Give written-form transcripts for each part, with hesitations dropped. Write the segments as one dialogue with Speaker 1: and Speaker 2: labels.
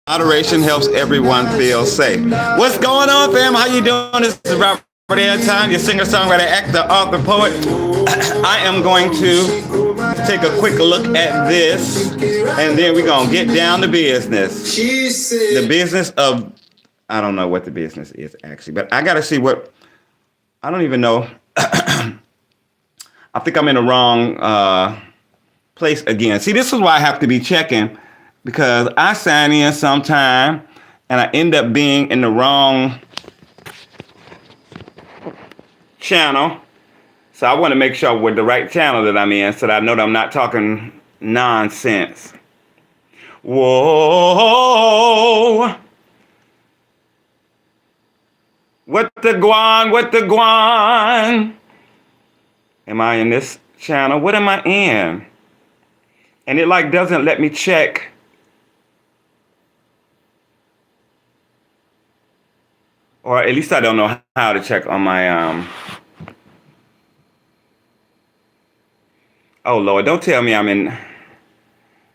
Speaker 1: Moderation helps everyone feel safe. What's going on, fam? How you doing? This is Robert Anton, your singer-songwriter, actor, author, poet. I am going to take a quick look at this, and then we're gonna get down to business. The business of I don't know what the business is actually, but I gotta see what I don't even know. I think I'm in the wrong place again. See, this is why I have to be checking because I sign in sometime and I end up being in the wrong channel. So I want to make sure with the right channel that I'm in so that I know that I'm not talking nonsense. Whoa. What the guan? What the guan? Am I in this channel? What am I in? And it like doesn't let me check. Or at least I don't know how to check on my Oh Lord, don't tell me I'm in.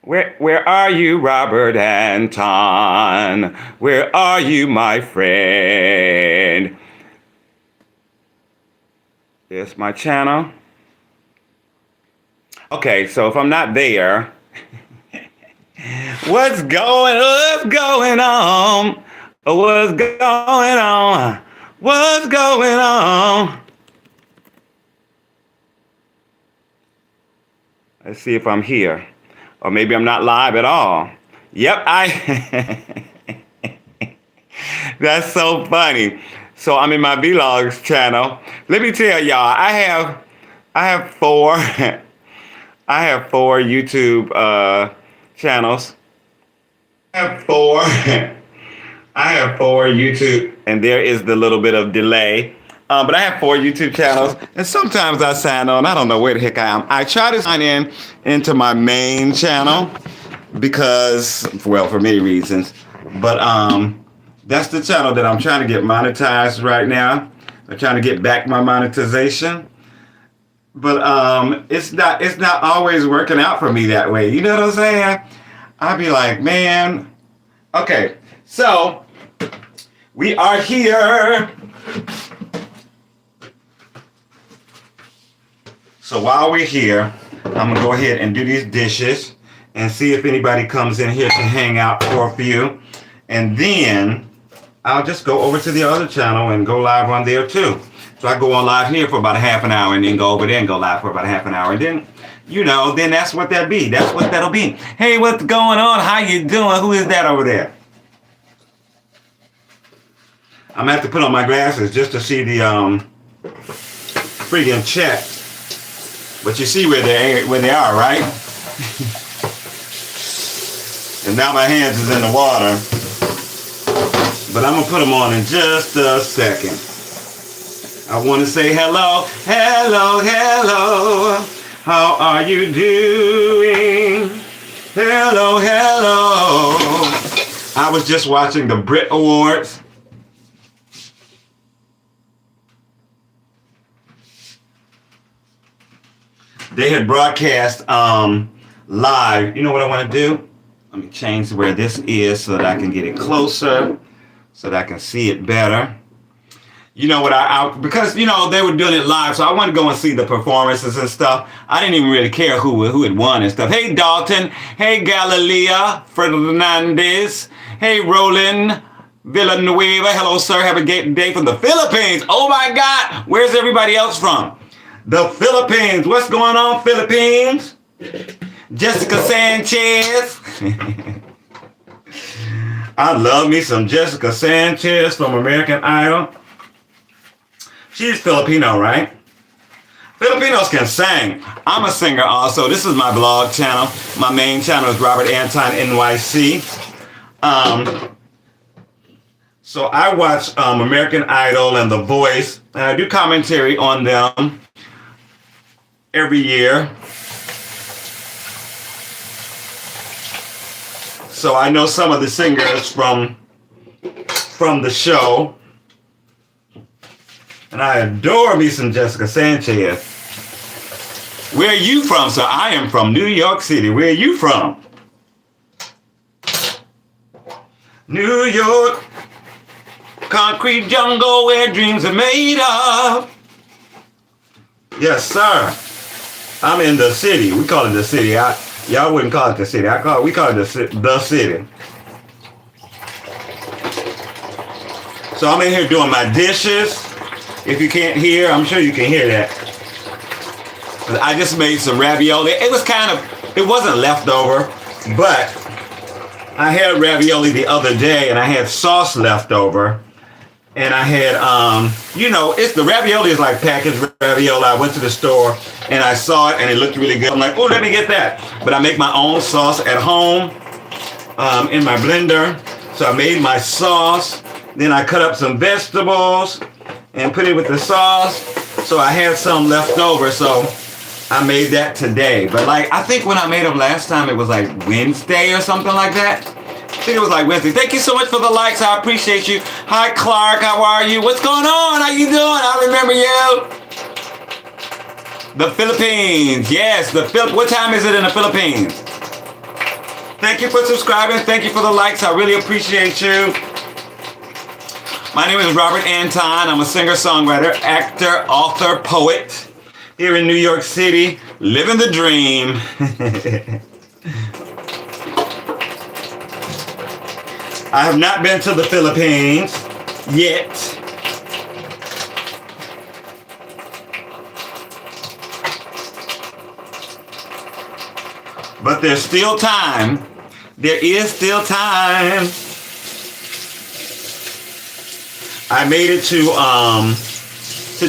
Speaker 1: Where are you, Robert Anton? Where are you, my friend? There's my channel. Okay, so if I'm not there, what's going on? What's going on? What's going on? Let's see if I'm here. Or maybe I'm not live at all. Yep, That's so funny. So I'm in my vlogs channel. Let me tell y'all, I have four I have four YouTube channels. I have four YouTube, and there is the little bit of delay. But I have four YouTube channels, and sometimes I sign on. I don't know where the heck I am. I try to sign into my main channel because, well, for many reasons. But that's the channel that I'm trying to get monetized right now. I'm trying to get back my monetization. But it's not always working out for me that way. You know what I'm saying? I'll be like, man, okay, so we are here. So while we're here, I'm gonna go ahead and do these dishes and see if anybody comes in here to hang out for a few. And then I'll just go over to the other channel and go live on there too. So I go on live here for about a half an hour and then go over there and go live for about a half an hour. And then, then that's what that'll be. That's what that'll be. Hey, what's going on? How you doing? Who is that over there? I'm gonna have to put on my glasses just to see the freaking chat. But you see where they are, right? And now my hands is in the water. But I'm gonna put them on in just a second. I want to say hello, hello, hello. How are you doing? Hello, hello. I was just watching the Brit Awards. They had broadcast live. You know what I want to do? Let me change where this is so that I can get it closer, so that I can see it better. You know what, because, they were doing it live, so I wanted to go and see the performances and stuff. I didn't even really care who had won and stuff. Hey, Dalton. Hey, Galilea Fernandez. Hey, Roland Villanueva. Hello, sir. Have a great day from the Philippines. Oh, my God. Where's everybody else from? The Philippines. What's going on, Philippines? Jessica Sanchez. I love me some Jessica Sanchez from American Idol. She's Filipino, right? Filipinos can sing. I'm a singer also. This is my blog channel. My main channel is Robert Anton NYC. So I watch American Idol and The Voice, and I do commentary on them every year. So I know some of the singers from the show. And I adore me some Jessica Sanchez. Where are you from, sir? I am from New York City. Where are you from? New York, concrete jungle where dreams are made of. Yes, sir. I'm in the city. We call it the city. Y'all wouldn't call it the city. We call it the city. So I'm in here doing my dishes. If you can't hear, I'm sure you can hear that. I just made some ravioli. It wasn't leftover, but I had ravioli the other day and I had sauce left over. And I had, the ravioli is like packaged ravioli. I went to the store and I saw it and it looked really good. I'm like, oh, let me get that. But I make my own sauce at home in my blender. So I made my sauce. Then I cut up some vegetables and put it with the sauce. So I had some left over. So I made that today. But I think when I made them last time, it was like Wednesday or something like that. I think it was like Wednesday. Thank you so much for the likes. I appreciate you. Hi, Clark. How are you? What's going on? How you doing? I remember you. The Philippines. Yes, what time is it in the Philippines? Thank you for subscribing. Thank you for the likes. I really appreciate you. My name is Robert Anton. I'm a singer-songwriter, actor, author, poet here in New York City, living the dream. I have not been to the Philippines yet. But there's still time. There is still time. I made it to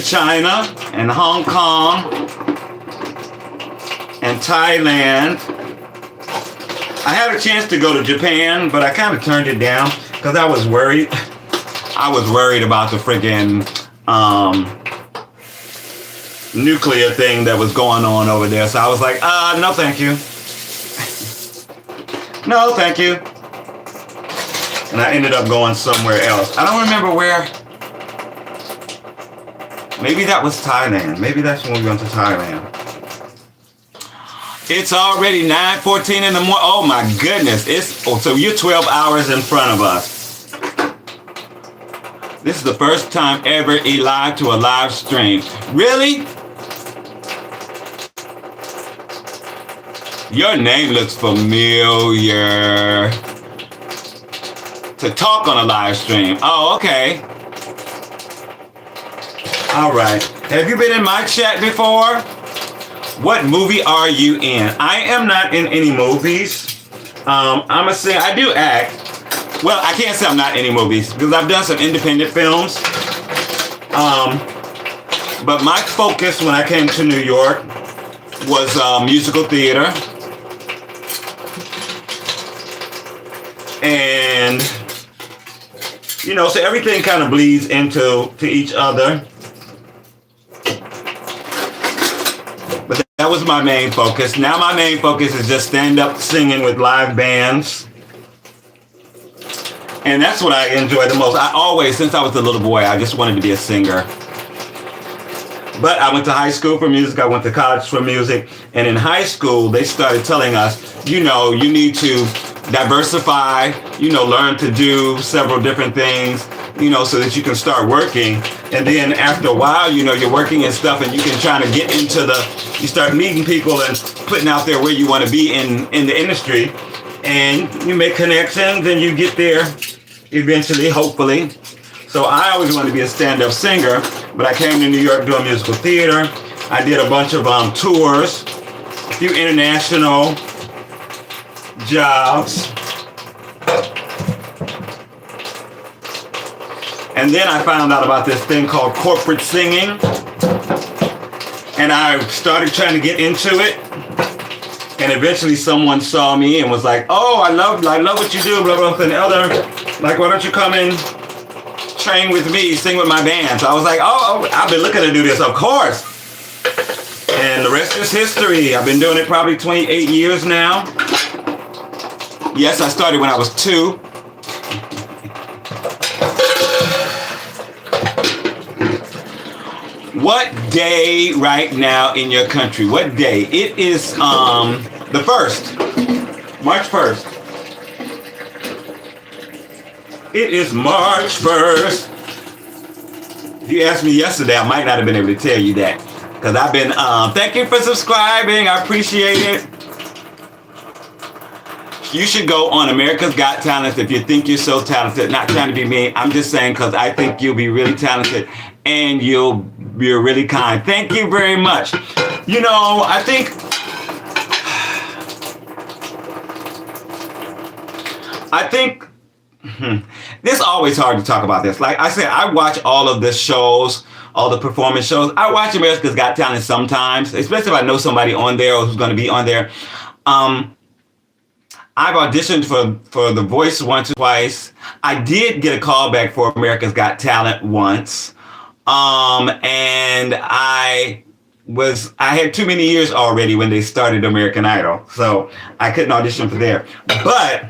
Speaker 1: China and Hong Kong and Thailand. I had a chance to go to Japan, but I kind of turned it down because I was worried. I was worried about the freaking nuclear thing that was going on over there. So I was like, no thank you. No thank you. And I ended up going somewhere else. I don't remember where. Maybe that was Thailand. Maybe that's when we went to Thailand. It's already 9:14 in the morning. Oh my goodness. So you're 12 hours in front of us. This is the first time ever live to a live stream. Really? Your name looks familiar. To talk on a live stream. Oh, okay. All right. Have you been in my chat before? What movie are you in? I am not in any movies. I'm a singer. I do act. Well, I can't say I'm not in any movies because I've done some independent films. But my focus when I came to New York was musical theater. And so everything kind of bleeds into each other. But that was my main focus. Now my main focus is just stand-up singing with live bands. And that's what I enjoy the most. I always, since I was a little boy, I just wanted to be a singer. But I went to high school for music. I went to college for music. And in high school, they started telling us, you need to diversify, learn to do several different things, so that you can start working. And then after a while, you're working and stuff and you can try to get into you start meeting people and putting out there where you want to be in the industry. And you make connections and you get there eventually, hopefully. So I always wanted to be a stand-up singer, but I came to New York doing musical theater. I did a bunch of tours, a few international jobs. And then I found out about this thing called corporate singing. And I started trying to get into it. And eventually someone saw me and was like, oh, I love what you do, blah, blah, blah, and other. Like, why don't you come and train with me, sing with my band? So I was like, oh, I've been looking to do this, of course. And the rest is history. I've been doing it probably 28 years now. Yes, I started when I was 2. What day right now in your country? What day? It is the 1st. March 1st. It is March 1st. If you asked me yesterday, I might not have been able to tell you that. Because I've been, thank you for subscribing. I appreciate it. You should go on America's Got Talent if you think you're so talented. Not trying to be mean. I'm just saying because I think you'll be really talented and you're really kind. Thank you very much. You know, I think this is always hard to talk about this. Like I said, I watch all of the shows, all the performance shows. I watch America's Got Talent sometimes, especially if I know somebody on there or who's going to be on there. I've auditioned for The Voice once or twice. I did get a call back for America's Got Talent once. And I had too many years already when they started American Idol. So I couldn't audition for there. But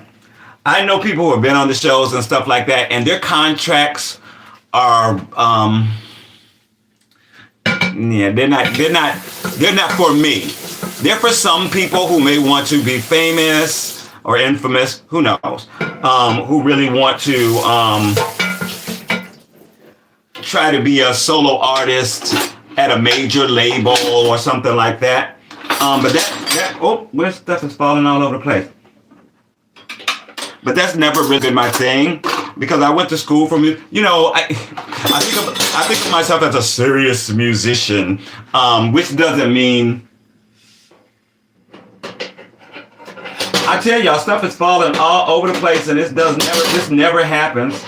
Speaker 1: I know people who have been on the shows and stuff like that, and their contracts are, they're not for me. They're for some people who may want to be famous or infamous, who knows, who really want to try to be a solo artist at a major label or something like that. But where stuff is falling all over the place. But that's never really been my thing because I went to school for music. You know, I think of myself as a serious musician, which doesn't mean. I tell y'all, stuff is falling all over the place, and this never happens.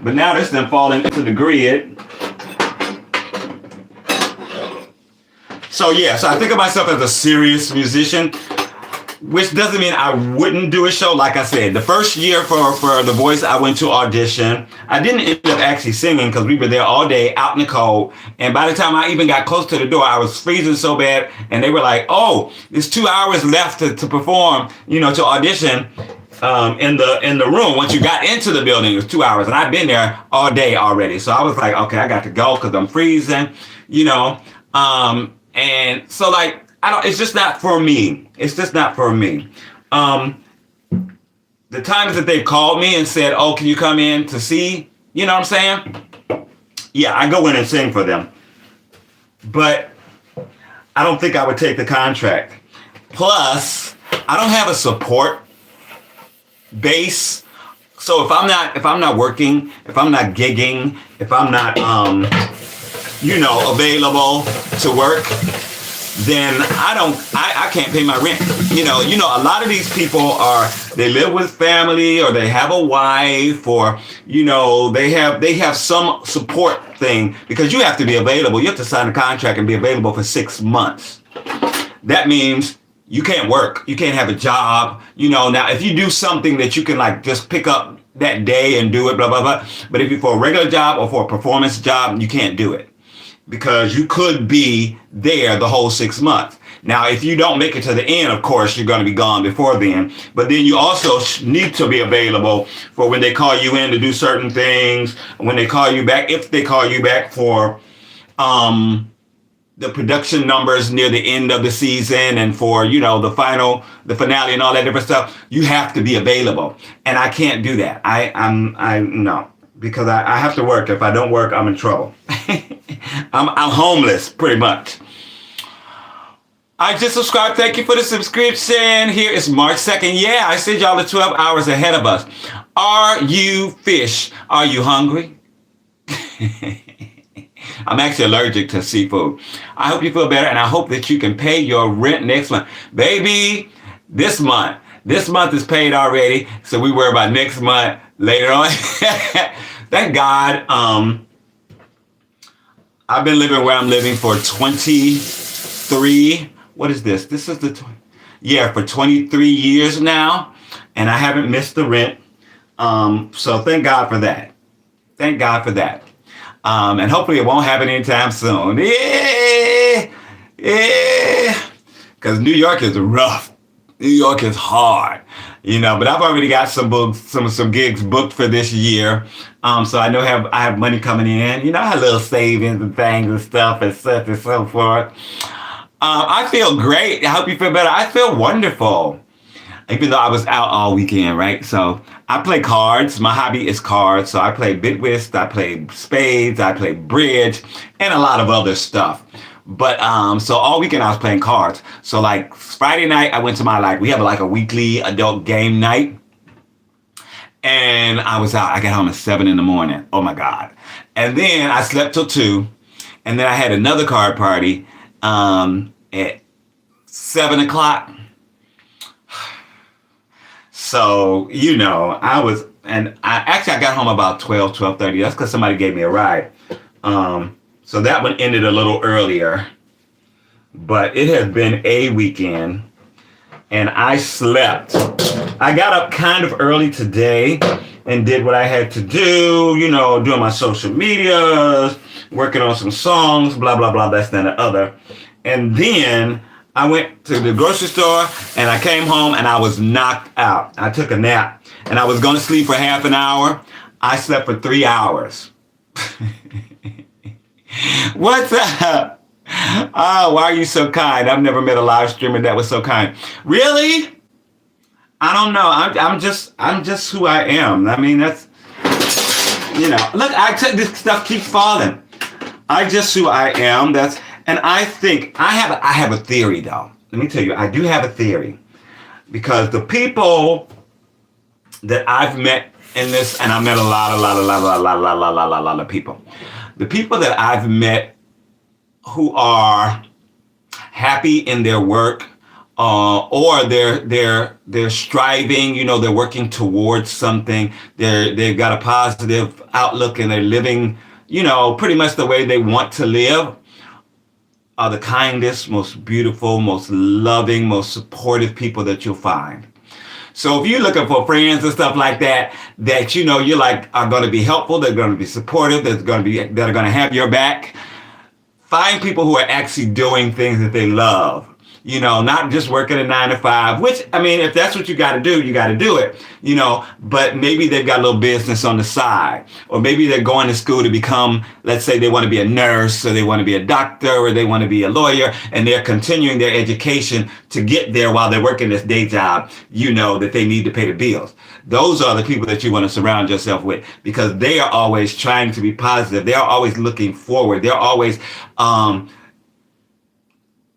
Speaker 1: But now this done falling into the grid. So I think of myself as a serious musician, which doesn't mean I wouldn't do a show. Like I said, the first year for The Voice, I went to audition. I didn't end up actually singing because we were there all day out in the cold. And by the time I even got close to the door, I was freezing so bad. And they were like, oh, there's 2 hours left to perform, to audition in the room. Once you got into the building, it was 2 hours. And I've been there all day already. So I was like, okay, I got to go because I'm freezing, and so like, it's just not for me. It's just not for me. The times that they've called me and said, oh, can you come in to see? You know what I'm saying? Yeah, I go in and sing for them. But I don't think I would take the contract. Plus, I don't have a support base. So if I'm not working, if I'm not gigging, if I'm not, available to work, then I can't pay my rent. A lot of these people they live with family or they have a wife or, they have some support thing because you have to be available. You have to sign a contract and be available for 6 months. That means you can't work. You can't have a job. Now if you do something that you can like just pick up that day and do it, blah, blah, blah. But if you're for a regular job or for a performance job, you can't do it. Because you could be there the whole 6 months. Now, if you don't make it to the end, of course, you're going to be gone before then. But then you also need to be available for when they call you in to do certain things. When they call you back, if they call you back for the production numbers near the end of the season and for, the finale and all that different stuff, you have to be available. And I can't do that. No. Because I have to work. If I don't work, I'm in trouble. I'm homeless, pretty much. I just subscribed. Thank you for the subscription. Here is March 2nd. Yeah, I said y'all are 12 hours ahead of us. Are you fish? Are you hungry? I'm actually allergic to seafood. I hope you feel better, and I hope that you can pay your rent next month. Baby, this month is paid already, so we worry about next month later on. Thank God. I've been living where I'm living for 23. What is this? This is for 23 years now, and I haven't missed the rent. So thank God for that. Thank God for that. And hopefully it won't happen anytime soon. Yeah. Because New York is rough. New York is hard, but I've already got some gigs booked for this year. So I know I have money coming in. I have little savings and things and stuff and such and so forth. I feel great. I hope you feel better. I feel wonderful. even though I was out all weekend, right? So I play cards. My hobby is cards. So I play bid whist, I play spades, I play bridge, and a lot of other stuff. But so all weekend I was playing cards. So like Friday night, I went to we have like a weekly adult game night. And I was out. I got home at 7 in the morning. Oh my God. And then I slept till 2. And then I had another card party at 7 o'clock. So, I got home about 12:30. That's because somebody gave me a ride. So that one ended a little earlier. But it has been a weekend. And I slept. I got up kind of early today and did what I had to do, doing my social media, working on some songs, blah, blah, blah, that's that, and the other. And then I went to the grocery store and I came home and I was knocked out. I took a nap and I was going to sleep for half an hour. I slept for 3 hours. What's up? Oh, why are you so kind? I've never met a live streamer that was so kind. Really? I don't know. I'm just who I am. I mean, that's, look, this stuff keeps falling. I just who I am. And I think I have a theory though. Let me tell you, I do have a theory because the people that I've met in this, and I've met a lot of people. The people that I've met who are happy in their work, or they're striving, they're working towards something. They've got a positive outlook and they're living, pretty much the way they want to live, are the kindest, most beautiful, most loving, most supportive people that you'll find. So if you're looking for friends and stuff like that you're like are going to be helpful, they're going to be supportive, that are going to have your back, find people who are actually doing things that they love. Not just working a 9 to 5, which, I mean, if that's what you got to do, you got to do it, but maybe they've got a little business on the side, or maybe they're going to school to become, let's say they want to be a nurse, or they want to be a doctor, or they want to be a lawyer, and they're continuing their education to get there while they're working this day job, that they need to pay the bills. Those are the people that you want to surround yourself with because they are always trying to be positive. They're always looking forward. They're always,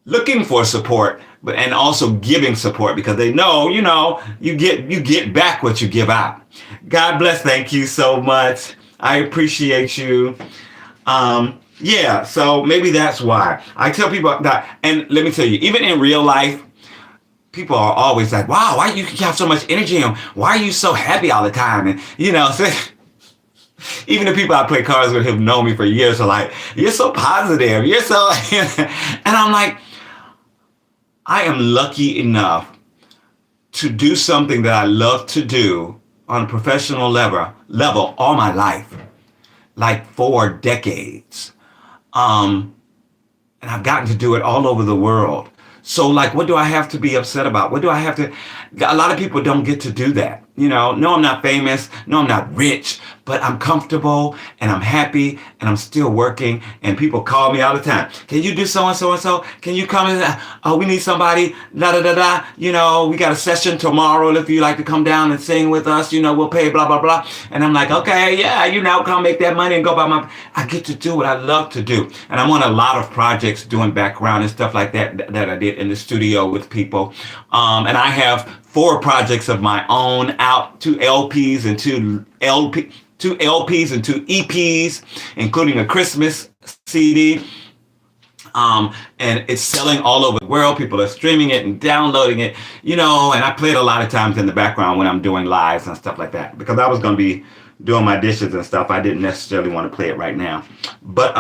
Speaker 1: looking for support, and also giving support because they know, you get back what you give out. God bless. Thank you so much. I appreciate you. So maybe that's why I tell people that. And let me tell you, even in real life, people are always like, wow, why you have so much energy and why are you so happy all the time? And, even the people I play cards with who've known me for years are like, you're so positive. You're so, and I'm like, I am lucky enough to do something that I love to do on a professional level all my life, like 4 decades. And I've gotten to do it all over the world. So like, what do I have to be upset about? What do I have to, a lot of people don't get to do that. No, I'm not famous. No, I'm not rich, but I'm comfortable and I'm happy and I'm still working. And people call me all the time. Can you do so and so and so? Can you come and, we need somebody, da da da da. We got a session tomorrow. If you like to come down and sing with us, we'll pay blah, blah, blah. And I'm like, okay, yeah, come make that money and go buy I get to do what I love to do. And I'm on a lot of projects doing background and stuff like that I did in the studio with people. And I have 4 projects of my own out, 2 LPs and 2 LPs and 2 EPs, including a Christmas CD. And it's selling all over the world. People are streaming it and downloading it, and I play it a lot of times in the background when I'm doing lives and stuff like that, because I was going to be doing my dishes and stuff. I didn't necessarily want to play it right now. But,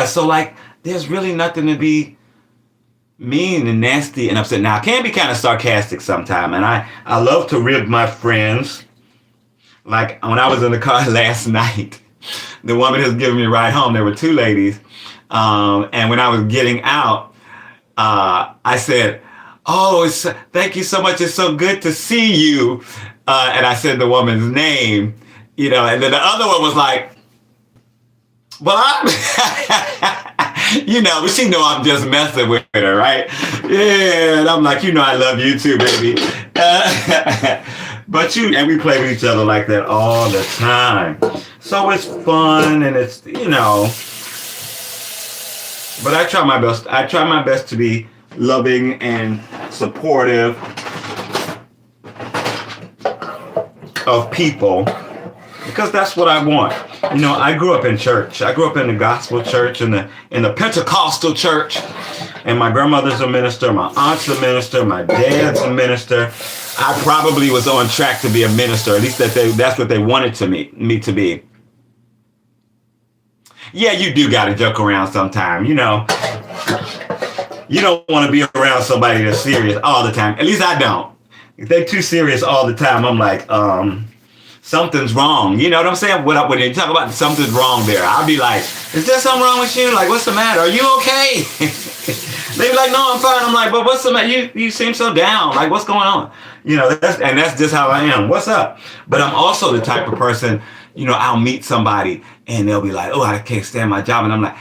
Speaker 1: so like, there's really nothing to be mean and nasty and upset. Now, I can be kind of sarcastic sometimes, and I love to rib my friends. Like when I was in the car last night, the woman who's giving me a ride home, there were 2 ladies. And when I was getting out, I said, thank you so much. It's so good to see you. And I said the woman's name, and then the other one was like, well, but she know I'm just messing with waiter, right? Yeah, and I'm like, I love you too, baby. But and we play with each other like that all the time. So it's fun and it's. But I try my best. I try my best to be loving and supportive of people because that's what I want. I grew up in church. I grew up in the gospel church, in the Pentecostal church, and my grandmother's a minister, my aunt's a minister, my dad's a minister. I probably was on track to be a minister. At least that's what they wanted me to be. Yeah, you do got to joke around sometime. You don't want to be around somebody that's serious all the time. At least I don't. If they're too serious all the time, I'm like, something's wrong. You know what I'm saying? When you talk about something's wrong there, I'll be like, is there something wrong with you? Like, what's the matter? Are you okay? They be like, no, I'm fine. I'm like, but what's the matter? You seem so down. Like, what's going on? That's just how I am. What's up? But I'm also the type of person, I'll meet somebody and they'll be like, oh, I can't stand my job. And I'm like,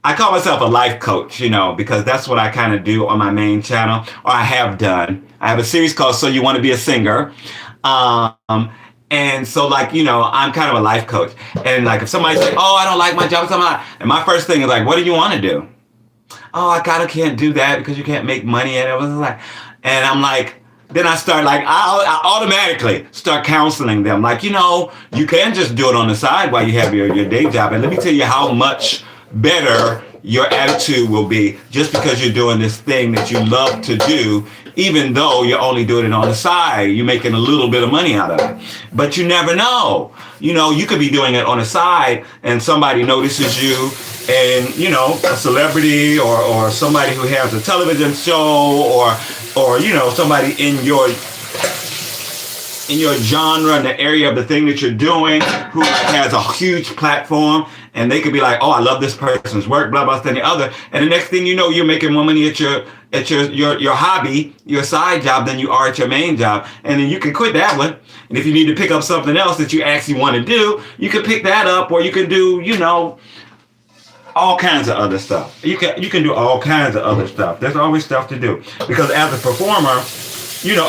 Speaker 1: I call myself a life coach, because that's what I kind of do on my main channel, or I have done. I have a series called So You Want to Be a Singer. And so I'm kind of a life coach. And like, if somebody say, oh, I don't like my job, and my first thing is like, what do you want to do? Oh, I kind of can't do that because you can't make money. And and I'm like, then I start I automatically start counseling them. Like, you can just do it on the side while you have your day job. And let me tell you how much better your attitude will be just because you're doing this thing that you love to do, even though you're only doing it on the side. You're making a little bit of money out of it. But you never know. You could be doing it on the side and somebody notices you and, a celebrity or somebody who has a television show or somebody in your genre, in the area of the thing that you're doing, who has a huge platform, and they could be like, oh, I love this person's work, blah, blah, blah, and the other. And the next thing you know, you're making more money at your hobby, your side job, than you are at your main job. And then you can quit that one. And if you need to pick up something else that you actually want to do, you can pick that up, or you can do, all kinds of other stuff. You can do all kinds of other stuff. There's always stuff to do. Because as a performer,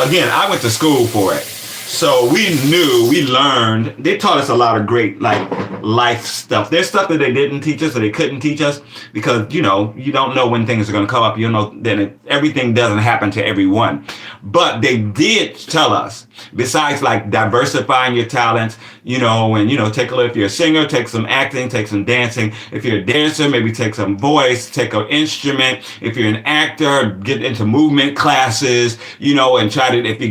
Speaker 1: again, I went to school for it. So we learned, they taught us a lot of great life stuff. There's stuff that they didn't teach us or they couldn't teach us because, you don't know when things are going to come up. Everything doesn't happen to everyone. But they did tell us, besides diversifying your talents, and, take a look. If you're a singer, take some acting, take some dancing. If you're a dancer, maybe take some voice, take an instrument. If you're an actor, get into movement classes, and try to, if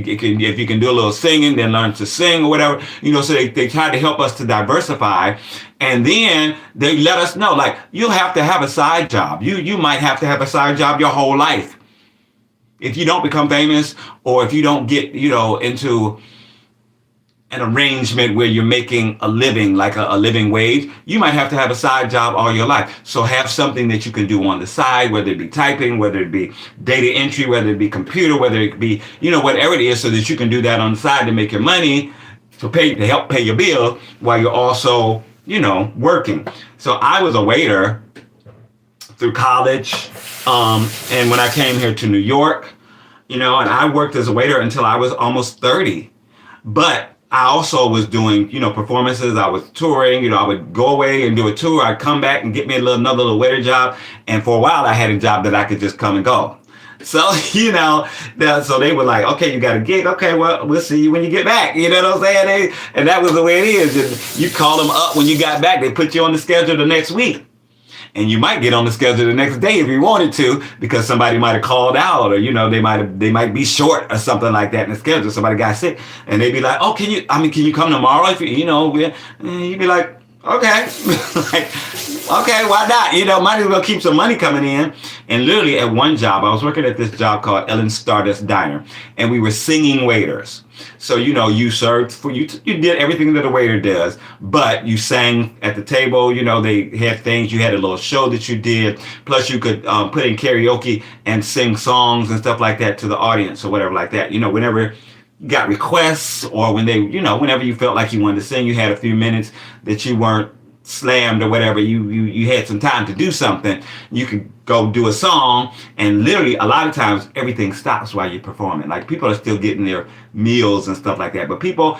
Speaker 1: you can do a little singing, then learn to sing or whatever, so they tried to help us to diversify. And then they let us know, you'll have to have a side job. You might have to have a side job your whole life. If you don't become famous, or if you don't get, into an arrangement where you're making a living, like a living wage, you might have to have a side job all your life. So have something that you can do on the side, whether it be typing, whether it be data entry, whether it be computer, whether it be, whatever it is, so that you can do that on the side to make your money, to help pay your bill while you're also, working. So I was a waiter through college. And when I came here to New York, and I worked as a waiter until I was almost 30. But I also was doing, performances. I was touring. I would go away and do a tour. I'd come back and get me another little waiter job. And for a while, I had a job that I could just come and go. So, so they were like, okay, you got a gig. Okay, well, we'll see you when you get back. You know what I'm saying? And that was the way it is. And you call them up when you got back. They put you on the schedule the next week. And you might get on the schedule the next day if you wanted to, because somebody might have called out, or they might be short or something like that in the schedule. Somebody got sick, and they'd be like, "Oh, can you come tomorrow?" If you'd be like, "Okay," okay, why not? Might as well keep some money coming in. And literally at one job, I was working at this job called Ellen Stardust Diner, and we were singing waiters. So, you served you did everything that a waiter does, but you sang at the table. They had things, you had a little show that you did. Plus you could put in karaoke and sing songs and stuff like that to the audience or whatever like that. Whenever you got requests, or when they, whenever you felt like you wanted to sing, you had a few minutes that you weren't slammed or whatever, you had some time to do something, you could go do a song, and literally a lot of times everything stops while you're performing. Like people are still getting their meals and stuff like that, but people,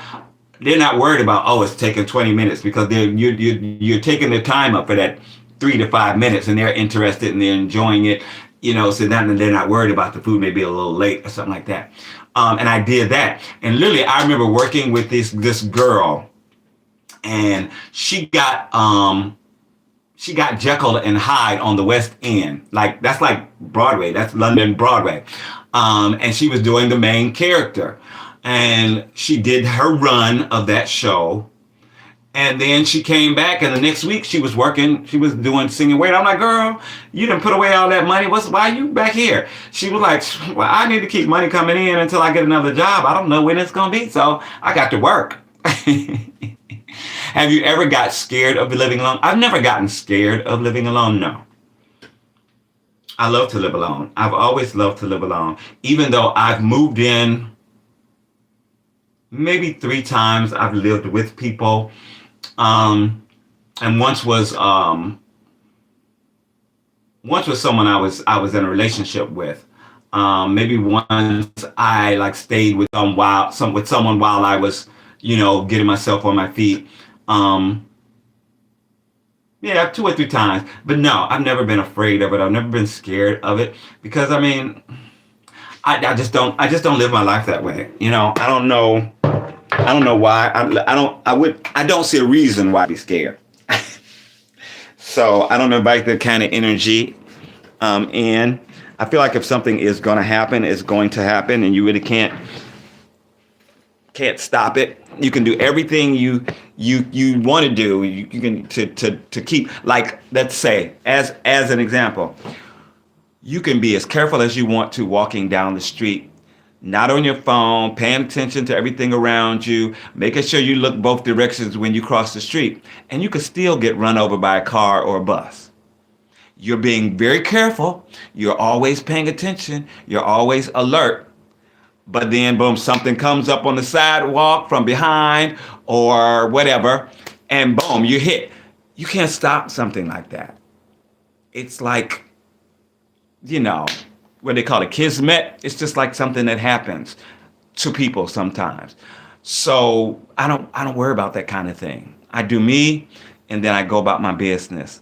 Speaker 1: they're not worried about, oh, it's taking 20 minutes, because you're taking their time up for that 3 to 5 minutes, and they're interested and they're enjoying it, so then they're not worried about the food maybe a little late or something like that. And I did that, and literally I remember working with this girl, and she got Jekyll and Hyde on the West End. Like that's like Broadway. That's London Broadway. And she was doing the main character, and she did her run of that show. And then she came back, and the next week she was working. She was doing singing. Wait, I'm like, girl, you didn't put away all that money. Why are you back here? She was like, well, I need to keep money coming in until I get another job. I don't know when it's gonna be, so I got to work. Have you ever got scared of living alone? I've never gotten scared of living alone, no. I love to live alone. I've always loved to live alone. Even though I've moved in maybe 3 times, I've lived with people. And once was someone I was in a relationship with. Maybe once I like stayed with someone while I was, getting myself on my feet. Yeah, 2 or 3 times. But no, I've never been afraid of it. I've never been scared of it, because I mean, I just don't live my life that way. I don't know why. I don't see a reason why I'd be scared. So I don't invite the kind of energy in. I feel like if something is going to happen, it's going to happen, and you really can't stop it. You can do everything you want to do. You can to keep, like, let's say, as an example, you can be as careful as you want to walking down the street, not on your phone, paying attention to everything around you, making sure you look both directions when you cross the street, and you could still get run over by a car or a bus. You're being very careful. You're always paying attention. You're always alert. But then, boom, something comes up on the sidewalk from behind or whatever, and boom, you hit. You can't stop something like that. It's like, what they call it, kismet. It's just like something that happens to people sometimes. So I don't worry about that kind of thing. I do me, and then I go about my business.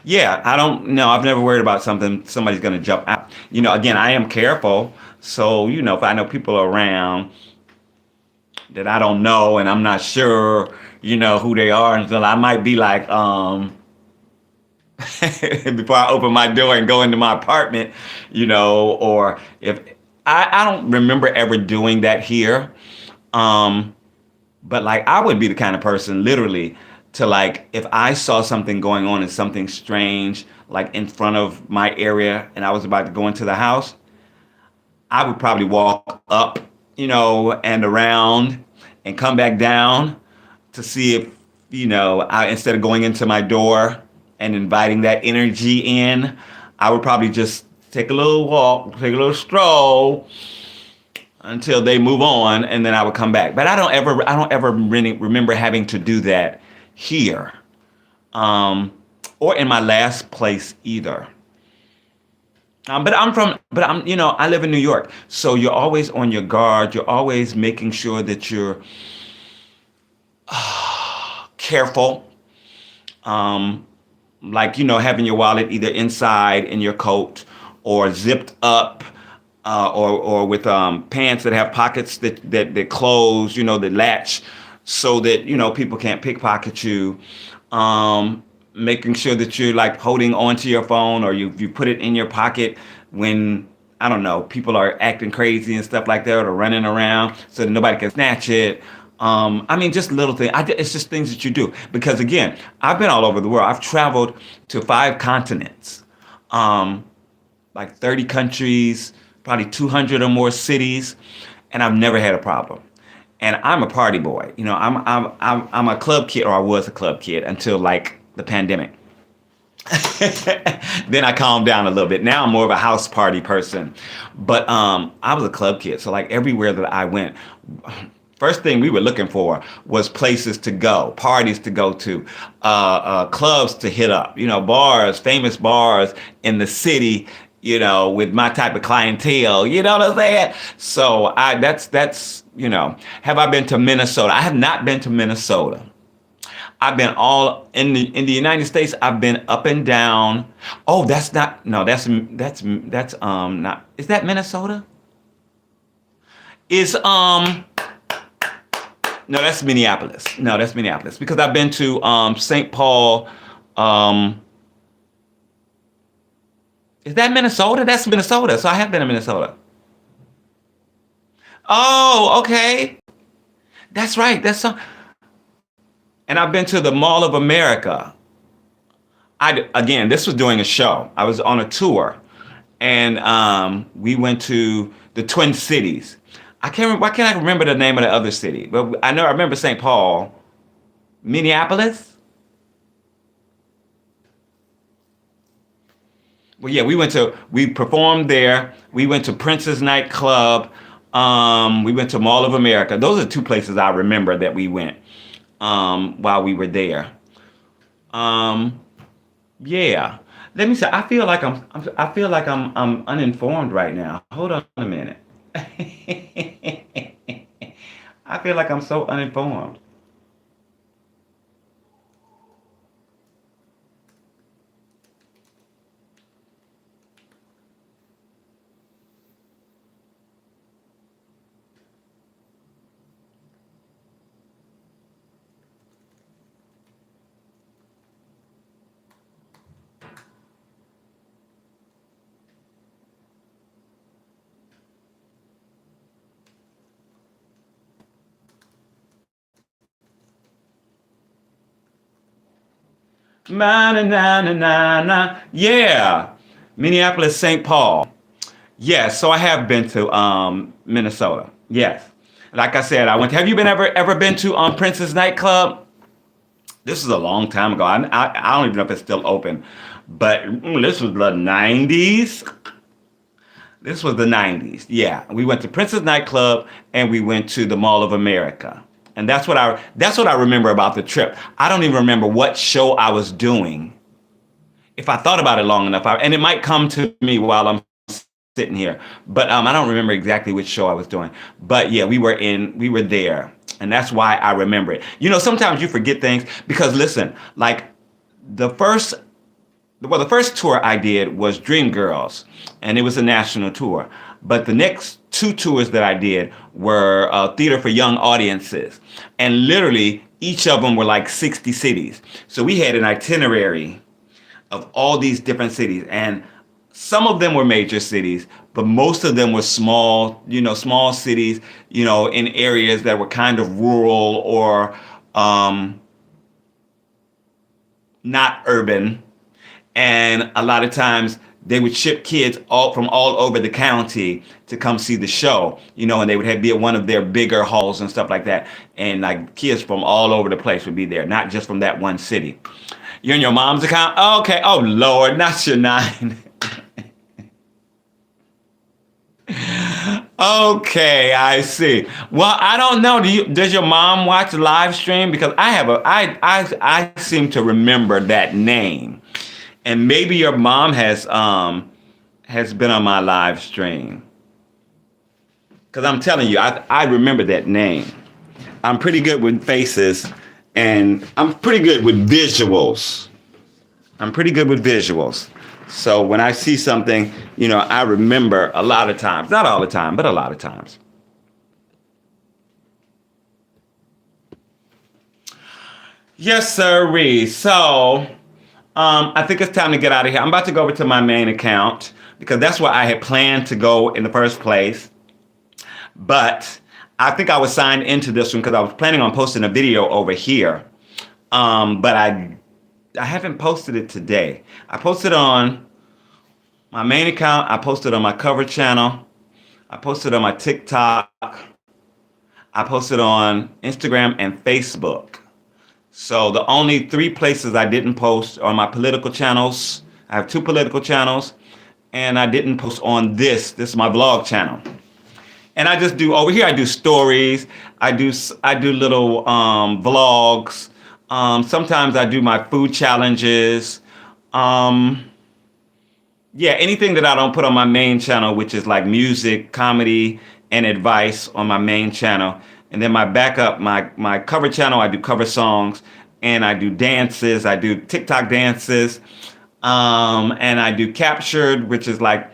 Speaker 1: Yeah, I don't know. I've never worried about somebody's going to jump out. Again, I am careful. So, if I know people around that I don't know and I'm not sure, who they are, and so I might be like, before I open my door and go into my apartment, or if I don't remember ever doing that here. But like, I would be the kind of person literally to, like, if I saw something going on and something strange, like in front of my area, and I was about to go into the house, I would probably walk up, and around and come back down to see if, instead of going into my door and inviting that energy in, I would probably just take a little walk, take a little stroll until they move on, and then I would come back. But I don't ever really remember having to do that here, or in my last place either. But I live in New York, so you're always on your guard. You're always making sure that you're careful. Like, having your wallet either inside in your coat or zipped up, or with pants that have pockets that close, that latch, so that, people can't pickpocket you. Making sure that you're like holding onto your phone, or you put it in your pocket when, I don't know, people are acting crazy and stuff like that, or running around, so that nobody can snatch it. Just little things. It's just things that you do. Because again, I've been all over the world. I've traveled to 5 continents, like 30 countries, probably 200 or more cities, and I've never had a problem. And I'm a party boy. I'm a club kid, or I was a club kid until like the pandemic. Then I calmed down a little bit. Now I'm more of a house party person. But I was a club kid, so like everywhere that I went, First thing we were looking for was places to go, parties to go to, clubs to hit up, bars, famous bars in the city, with my type of clientele. You know what I'm saying? So have I been to Minnesota? I have not been to Minnesota. I've been all in the United States. I've been up and down. Oh, that's not, no, that's not, is that Minnesota? Is No, that's Minneapolis. No, that's Minneapolis because I've been to St. Paul. Um, is that Minnesota? That's Minnesota. So I have been to Minnesota. Oh, okay. That's right. And I've been to the Mall of America. Again, this was doing a show. I was on a tour, and we went to the Twin Cities. I can't remember. Why can't I remember the name of the other city? But I remember St. Paul, Minneapolis. Well, yeah, we performed there. We went to Prince's nightclub. We went to Mall of America. Those are two places I remember that we went while we were there. Um, yeah. Let me say, I feel like I'm uninformed right now. Hold on a minute. I feel like I'm so uninformed. Na na na na na na. Yeah. Minneapolis, St. Paul. Yes, so I have been to Minnesota. Yes. Like I said, I went. Have you been ever been to Prince's nightclub? This is a long time ago. I don't even know if it's still open, but this was the '90s. This was the '90s. Yeah, we went to Prince's nightclub and we went to the Mall of America, and that's what I remember about the trip. I don't even remember what show I was doing. If I thought about it long enough, and it might come to me while I'm sitting here, but I don't remember exactly which show I was doing. But yeah, we were there, and that's why I remember it. Sometimes you forget things because listen, like the first the first tour I did was Dreamgirls, and it was a national tour. But the next two tours that I did were theater for young audiences, and literally each of them were like 60 cities. So we had an itinerary of all these different cities, and some of them were major cities, but most of them were small cities, in areas that were kind of rural or not urban. And a lot of times they would ship kids from all over the county to come see the show, and they would be at one of their bigger halls and stuff like that. And like kids from all over the place would be there, not just from that one city. You're in your mom's account? Oh, okay. Oh, Lord, not your nine. Okay, I see. Well, I don't know. Does your mom watch the live stream? Because I seem to remember that name. And maybe your mom has been on my live stream. Because I'm telling you, I remember that name. I'm pretty good with faces, and I'm pretty good with visuals. So when I see something, I remember a lot of times. Not all the time, but a lot of times. Yes, sirree. So I think it's time to get out of here. I'm about to go over to my main account because that's where I had planned to go in the first place. But I think I was signed into this one because I was planning on posting a video over here. But I haven't posted it today. I posted on my main account. I posted on my cover channel. I posted on my TikTok. I posted on Instagram and Facebook. So the only three places I didn't post are my political channels. I have two political channels, and I didn't post on this. This is my vlog channel. And I just do over here. I do stories. I do little vlogs. Sometimes I do my food challenges. Um, yeah, anything that I don't put on my main channel, which is like music, comedy, and advice on my main channel. And then my backup, my cover channel, I do cover songs and I do dances. I do TikTok dances. And I do captured, which is like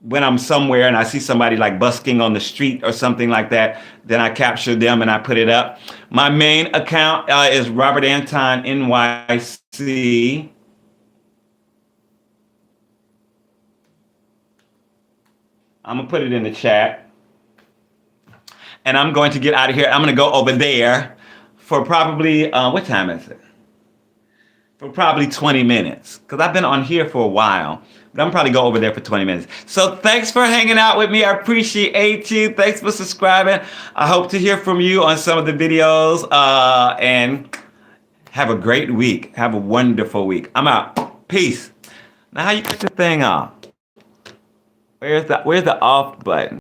Speaker 1: when I'm somewhere and I see somebody like busking on the street or something like that, then I capture them and I put it up. My main account is Robert Anton NYC. I'm gonna put it in the chat. And I'm going to get out of here. I'm gonna go over there for probably what time is it? For probably 20 minutes because I've been on here for a while, but I'm probably go over there for 20 minutes. So thanks for hanging out with me. I appreciate you. Thanks for subscribing. I hope to hear from you on some of the videos, and have a great week. Have a wonderful week. I'm out. Peace. Now how you cut the thing off? Where's the off button?